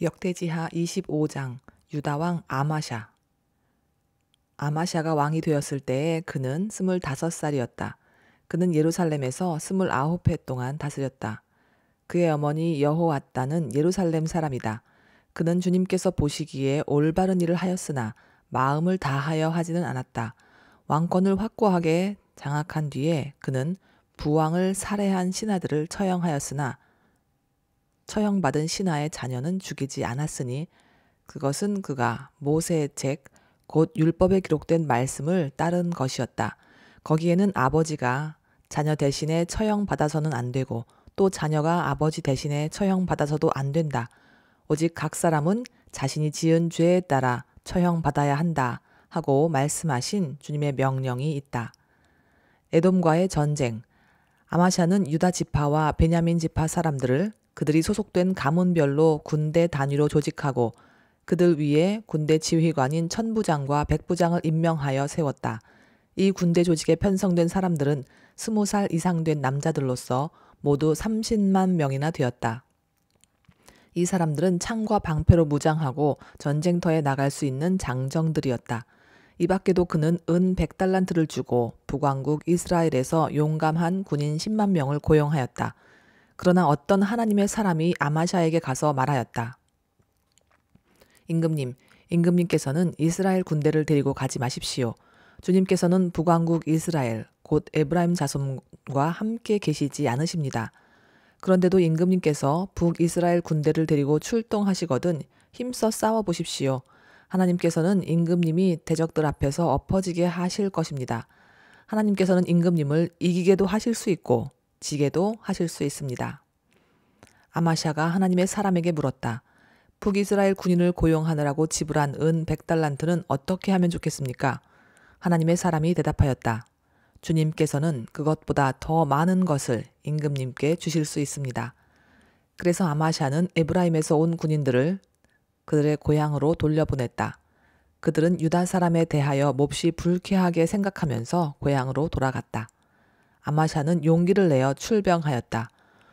역대지하 25장 유다왕 아마샤. 아마샤가 왕이 되었을 때에 그는 25살이었다. 그는 예루살렘에서 29해 동안 다스렸다. 그의 어머니 여호앗다는 예루살렘 사람이다. 그는 주님께서 보시기에 올바른 일을 하였으나 마음을 다하여 하지는 않았다. 왕권을 확고하게 장악한 뒤에 그는 부왕을 살해한 신하들을 처형하였으나 처형받은 신하의 자녀는 죽이지 않았으니 그것은 그가 모세의 책, 곧 율법에 기록된 말씀을 따른 것이었다. 거기에는 아버지가 자녀 대신에 처형받아서는 안 되고 또 자녀가 아버지 대신에 처형받아서도 안 된다. 오직 각 사람은 자신이 지은 죄에 따라 처형받아야 한다 하고 말씀하신 주님의 명령이 있다. 에돔과의 전쟁. 아마샤는 유다 지파와 베냐민 지파 사람들을 그들이 소속된 가문별로 군대 단위로 조직하고 그들 위에 군대 지휘관인 천부장과 백부장을 임명하여 세웠다. 이 군대 조직에 편성된 사람들은 20살 이상 된 남자들로서 모두 30만 명이나 되었다. 이 사람들은 창과 방패로 무장하고 전쟁터에 나갈 수 있는 장정들이었다. 이 밖에도 그는 은 100달란트를 주고 북왕국 이스라엘에서 용감한 군인 10만 명을 고용하였다. 그러나 어떤 하나님의 사람이 아마샤에게 가서 말하였다. 임금님께서는 이스라엘 군대를 데리고 가지 마십시오. 주님께서는 북왕국 이스라엘, 곧 에브라임 자손과 함께 계시지 않으십니다. 그런데도 임금님께서 북이스라엘 군대를 데리고 출동하시거든 힘써 싸워보십시오. 하나님께서는 임금님이 대적들 앞에서 엎어지게 하실 것입니다. 하나님께서는 임금님을 이기게도 하실 수 있고 지게도 하실 수 있습니다. 아마샤가 하나님의 사람에게 물었다. 북이스라엘 군인을 고용하느라고 지불한 은 100달란트는 어떻게 하면 좋겠습니까? 하나님의 사람이 대답하였다. 주님께서는 그것보다 더 많은 것을 임금님께 주실 수 있습니다. 그래서 아마샤는 에브라임에서 온 군인들을 그들의 고향으로 돌려보냈다. 그들은 유다 사람에 대하여 몹시 불쾌하게 생각하면서 고향으로 돌아갔다. 아마샤는 용기를 내어 출병하였다.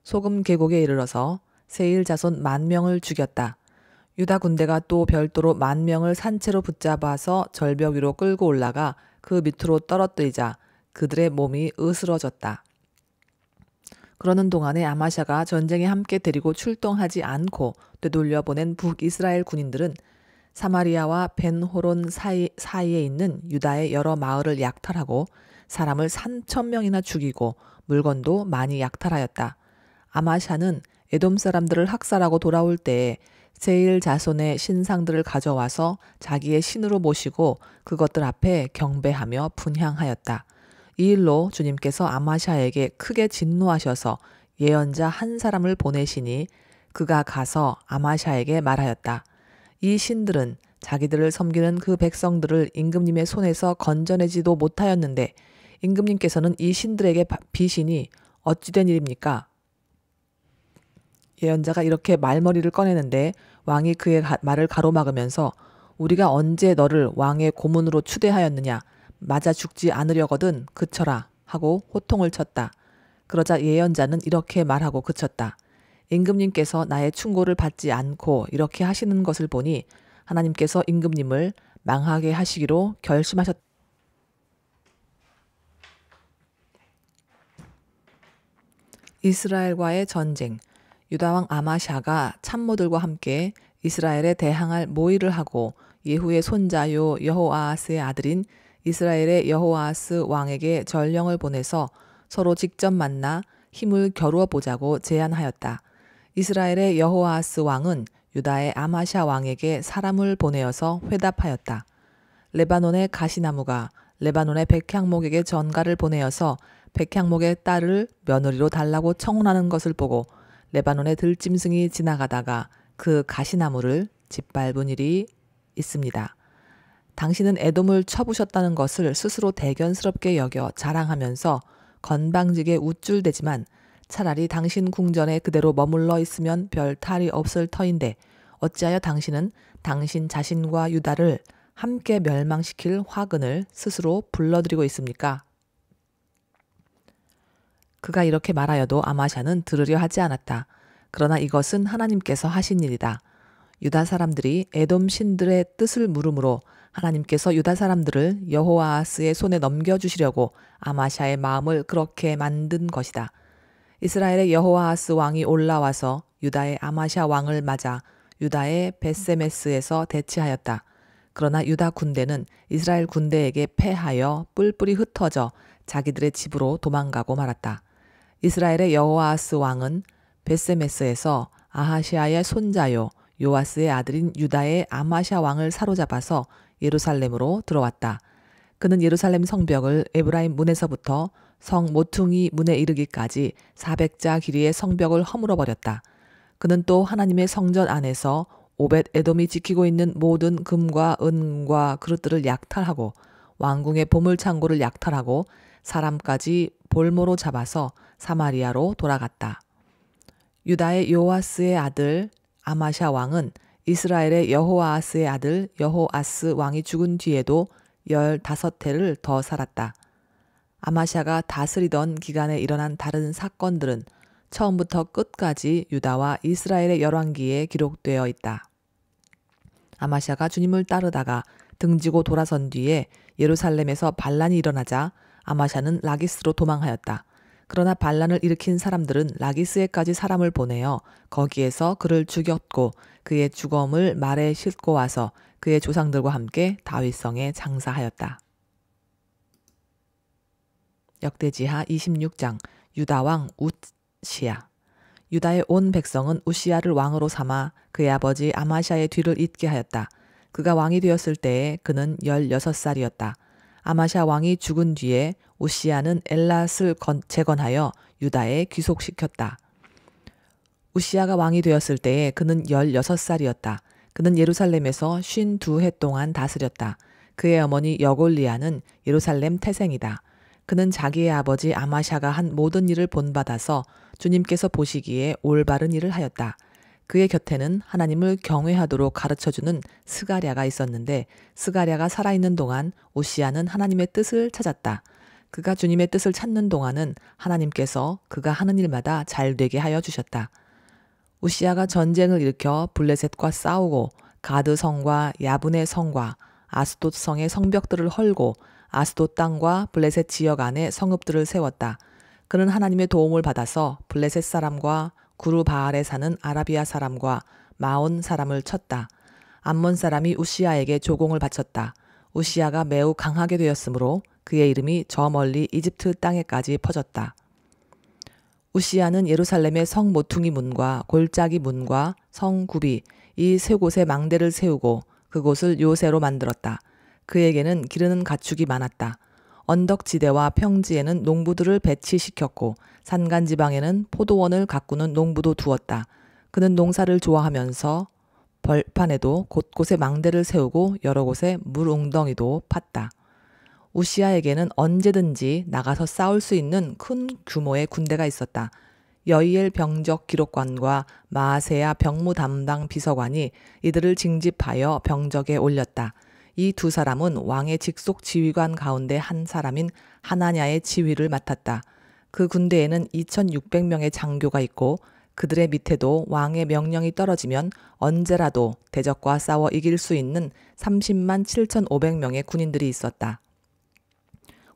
소금 계곡에 이르러서 세일 자손 10,000명을 죽였다. 유다 군대가 또 별도로 10,000명을 산채로 붙잡아서 절벽 위로 끌고 올라가 그 밑으로 떨어뜨리자 그들의 몸이 으스러졌다. 그러는 동안에 아마샤가 전쟁에 함께 데리고 출동하지 않고 되돌려 보낸 북이스라엘 군인들은 사마리아와 벤호론 사이에 있는 유다의 여러 마을을 약탈하고 사람을 3,000명이나 죽이고 물건도 많이 약탈하였다. 아마샤는 에돔 사람들을 학살하고 돌아올 때에 세일 자손의 신상들을 가져와서 자기의 신으로 모시고 그것들 앞에 경배하며 분향하였다. 이 일로 주님께서 아마샤에게 크게 진노하셔서 예언자 한 사람을 보내시니 그가 가서 아마샤에게 말하였다. 이 신들은 자기들을 섬기는 그 백성들을 임금님의 손에서 건져내지도 못하였는데 임금님께서는 이 신들에게 비시니 어찌된 일입니까? 예언자가 이렇게 말머리를 꺼내는데 왕이 그의 말을 가로막으면서 우리가 언제 너를 왕의 고문으로 추대하였느냐? 맞아 죽지 않으려거든 그쳐라 하고 호통을 쳤다. 그러자 예언자는 이렇게 말하고 그쳤다. 임금님께서 나의 충고를 받지 않고 이렇게 하시는 것을 보니 하나님께서 임금님을 망하게 하시기로 결심하셨다. 이스라엘과의 전쟁. 유다왕 아마샤가 참모들과 함께 이스라엘에 대항할 모의를 하고 예후의 손자요 여호아하스의 아들인 이스라엘의 여호아하스 왕에게 전령을 보내서 서로 직접 만나 힘을 겨루어 보자고 제안하였다. 이스라엘의 여호아하스 왕은 유다의 아마샤 왕에게 사람을 보내어서 회답하였다. 레바논의 가시나무가 레바논의 백향목에게 전가를 보내어서 백향목의 딸을 며느리로 달라고 청혼하는 것을 보고 레바논의 들짐승이 지나가다가 그 가시나무를 짓밟은 일이 있습니다. 당신은 에돔을 쳐부셨다는 것을 스스로 대견스럽게 여겨 자랑하면서 건방지게 우쭐대지만 차라리 당신 궁전에 그대로 머물러 있으면 별 탈이 없을 터인데 어찌하여 당신은 당신 자신과 유다를 함께 멸망시킬 화근을 스스로 불러들이고 있습니까? 그가 이렇게 말하여도 아마샤는 들으려 하지 않았다. 그러나 이것은 하나님께서 하신 일이다. 유다 사람들이 에돔 신들의 뜻을 물음으로 하나님께서 유다 사람들을 여호아하스의 손에 넘겨주시려고 아마샤의 마음을 그렇게 만든 것이다. 이스라엘의 여호아하스 왕이 올라와서 유다의 아마샤 왕을 맞아 유다의 벳세메스에서 대치하였다. 그러나 유다 군대는 이스라엘 군대에게 패하여 뿔뿔이 흩어져 자기들의 집으로 도망가고 말았다. 이스라엘의 여호아하스 왕은 벳세메스에서 아하시아의 손자요 요아스의 아들인 유다의 아마샤 왕을 사로잡아서 예루살렘으로 들어왔다. 그는 예루살렘 성벽을 에브라임 문에서부터 성 모퉁이 문에 이르기까지 400자 길이의 성벽을 허물어 버렸다. 그는 또 하나님의 성전 안에서 오벳 에돔이 지키고 있는 모든 금과 은과 그릇들을 약탈하고 왕궁의 보물 창고를 약탈하고 사람까지 볼모로 잡아서 사마리아로 돌아갔다. 유다의 요아스의 아들 아마샤 왕은 이스라엘의 여호아하스의 아들 여호아스 왕이 죽은 뒤에도 15해를 더 살았다. 아마샤가 다스리던 기간에 일어난 다른 사건들은 처음부터 끝까지 유다와 이스라엘의 열왕기에 기록되어 있다. 아마샤가 주님을 따르다가 등지고 돌아선 뒤에 예루살렘에서 반란이 일어나자 아마샤는 라기스로 도망하였다. 그러나 반란을 일으킨 사람들은 라기스에까지 사람을 보내어 거기에서 그를 죽였고 그의 주검을 말에 싣고 와서 그의 조상들과 함께 다윗성에 장사하였다. 역대지하 26장 유다 왕 우시야. 유다의 온 백성은 우시야를 왕으로 삼아 그의 아버지 아마샤의 뒤를 잇게 하였다. 그가 왕이 되었을 때에 그는 16살이었다. 아마샤 왕이 죽은 뒤에 우시야는 엘랏을 재건하여 유다에 귀속시켰다. 우시야가 왕이 되었을 때에 그는 16살이었다. 그는 예루살렘에서 52해 동안 다스렸다. 그의 어머니 여골리아는 예루살렘 태생이다. 그는 자기의 아버지 아마샤가 한 모든 일을 본받아서 주님께서 보시기에 올바른 일을 하였다. 그의 곁에는 하나님을 경외하도록 가르쳐주는 스가랴가 있었는데 스가랴가 살아있는 동안 우시야는 하나님의 뜻을 찾았다. 그가 주님의 뜻을 찾는 동안은 하나님께서 그가 하는 일마다 잘되게 하여 주셨다. 우시야가 전쟁을 일으켜 블레셋과 싸우고 가드 성과 야분의 성과 아스돗 성의 성벽들을 헐고 아스돗 땅과 블레셋 지역 안에 성읍들을 세웠다. 그는 하나님의 도움을 받아서 블레셋 사람과 구르바알에 사는 아라비아 사람과 마온 사람을 쳤다. 암몬 사람이 우시야에게 조공을 바쳤다. 우시야가 매우 강하게 되었으므로 그의 이름이 저 멀리 이집트 땅에까지 퍼졌다. 우시야는 예루살렘의 성 모퉁이 문과 골짜기 문과 성 굽이 이 세 곳에 망대를 세우고 그곳을 요새로 만들었다. 그에게는 기르는 가축이 많았다. 언덕지대와 평지에는 농부들을 배치시켰고 산간지방에는 포도원을 가꾸는 농부도 두었다. 그는 농사를 좋아하면서 벌판에도 곳곳에 망대를 세우고 여러 곳에 물웅덩이도 팠다. 우시야에게는 언제든지 나가서 싸울 수 있는 큰 규모의 군대가 있었다. 여이엘 병적 기록관과 마아세야 병무 담당 비서관이 이들을 징집하여 병적에 올렸다. 이 두 사람은 왕의 직속 지휘관 가운데 한 사람인 하나냐의 지휘를 맡았다. 그 군대에는 2600명의 장교가 있고 그들의 밑에도 왕의 명령이 떨어지면 언제라도 대적과 싸워 이길 수 있는 30만 7500명의 군인들이 있었다.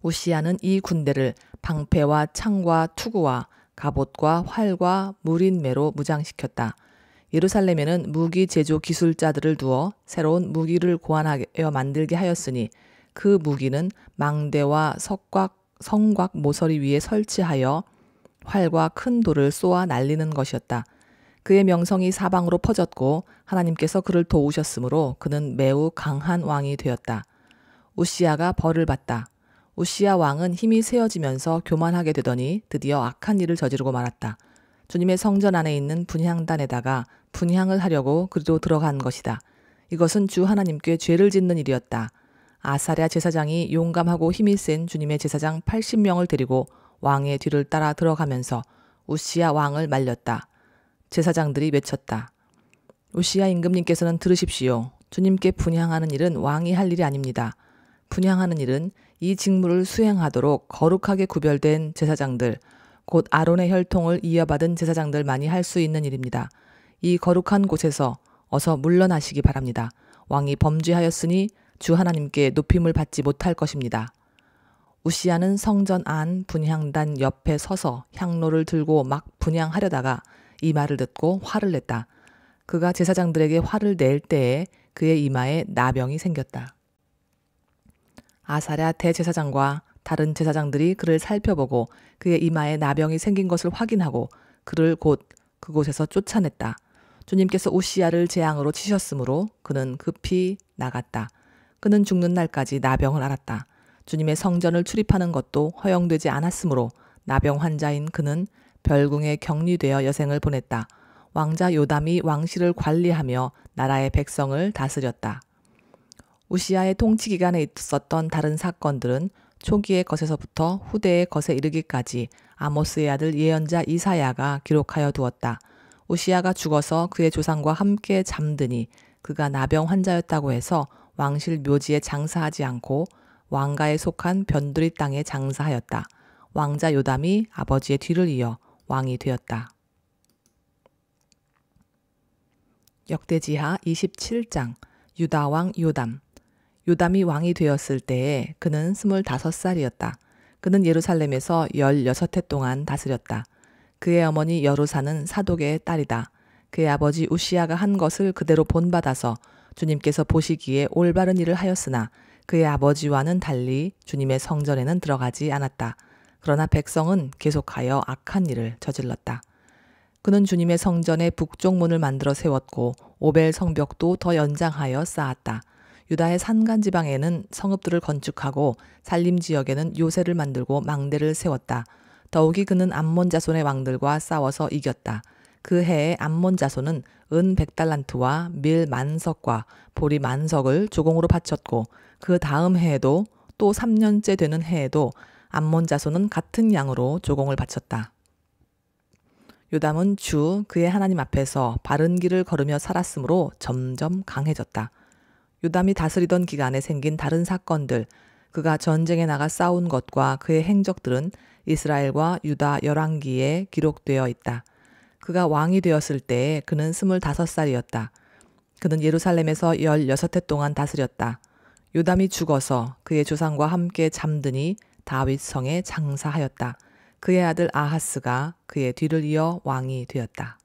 우시야는 이 군대를 방패와 창과 투구와 갑옷과 활과 무린매로 무장시켰다. 예루살렘에는 무기 제조 기술자들을 두어 새로운 무기를 고안하여 만들게 하였으니 그 무기는 망대와 성곽 모서리 위에 설치하여 활과 큰 돌을 쏘아 날리는 것이었다. 그의 명성이 사방으로 퍼졌고 하나님께서 그를 도우셨으므로 그는 매우 강한 왕이 되었다. 우시야가 벌을 받다. 우시야 왕은 힘이 세어지면서 교만하게 되더니 드디어 악한 일을 저지르고 말았다. 주님의 성전 안에 있는 분향단에다가 분향을 하려고 그리로 들어간 것이다. 이것은 주 하나님께 죄를 짓는 일이었다. 아사랴 제사장이 용감하고 힘이 센 주님의 제사장 80명을 데리고 왕의 뒤를 따라 들어가면서 우시야 왕을 말렸다. 제사장들이 외쳤다. 우시야 임금님께서는 들으십시오. 주님께 분향하는 일은 왕이 할 일이 아닙니다. 분향하는 일은 이 직무를 수행하도록 거룩하게 구별된 제사장들, 곧 아론의 혈통을 이어받은 제사장들만이 할 수 있는 일입니다. 이 거룩한 곳에서 어서 물러나시기 바랍니다. 왕이 범죄하였으니 주 하나님께 높임을 받지 못할 것입니다. 우시야는 성전 안 분향단 옆에 서서 향로를 들고 막 분향하려다가 이 말을 듣고 화를 냈다. 그가 제사장들에게 화를 낼 때에 그의 이마에 나병이 생겼다. 아사랴 대제사장과 다른 제사장들이 그를 살펴보고 그의 이마에 나병이 생긴 것을 확인하고 그를 곧 그곳에서 쫓아냈다. 주님께서 우시야를 재앙으로 치셨으므로 그는 급히 나갔다. 그는 죽는 날까지 나병을 앓았다. 주님의 성전을 출입하는 것도 허용되지 않았으므로 나병 환자인 그는 별궁에 격리되어 여생을 보냈다. 왕자 요담이 왕실을 관리하며 나라의 백성을 다스렸다. 우시야의 통치 기간에 있었던 다른 사건들은 초기의 것에서부터 후대의 것에 이르기까지 아모스의 아들 예언자 이사야가 기록하여 두었다. 우시야가 죽어서 그의 조상과 함께 잠드니 그가 나병 환자였다고 해서 왕실 묘지에 장사하지 않고 왕가에 속한 변두리 땅에 장사하였다. 왕자 요담이 아버지의 뒤를 이어 왕이 되었다. 역대지하 27장 유다왕 요담. 요담이 왕이 되었을 때에 그는 25살이었다. 그는 예루살렘에서 16해 동안 다스렸다. 그의 어머니 여루사는 사독의 딸이다. 그의 아버지 우시야가 한 것을 그대로 본받아서 주님께서 보시기에 올바른 일을 하였으나 그의 아버지와는 달리 주님의 성전에는 들어가지 않았다. 그러나 백성은 계속하여 악한 일을 저질렀다. 그는 주님의 성전의 북쪽 문을 만들어 세웠고 오벨 성벽도 더 연장하여 쌓았다. 유다의 산간 지방에는 성읍들을 건축하고 산림 지역에는 요새를 만들고 망대를 세웠다. 더욱이 그는 암몬 자손의 왕들과 싸워서 이겼다. 그 해에 암몬 자손은 은 100달란트와 밀 10,000석과 보리 10,000석을 조공으로 바쳤고 그 다음 해에도 또 3년째 되는 해에도 암몬 자손은 같은 양으로 조공을 바쳤다. 요담은 주 그의 하나님 앞에서 바른 길을 걸으며 살았으므로 점점 강해졌다. 요담이 다스리던 기간에 생긴 다른 사건들, 그가 전쟁에 나가 싸운 것과 그의 행적들은 이스라엘과 유다 열왕기에 기록되어 있다. 그가 왕이 되었을 때에 그는 25살이었다. 그는 예루살렘에서 16해 동안 다스렸다. 요담이 죽어서 그의 조상과 함께 잠드니 다윗 성에 장사하였다. 그의 아들 아하스가 그의 뒤를 이어 왕이 되었다.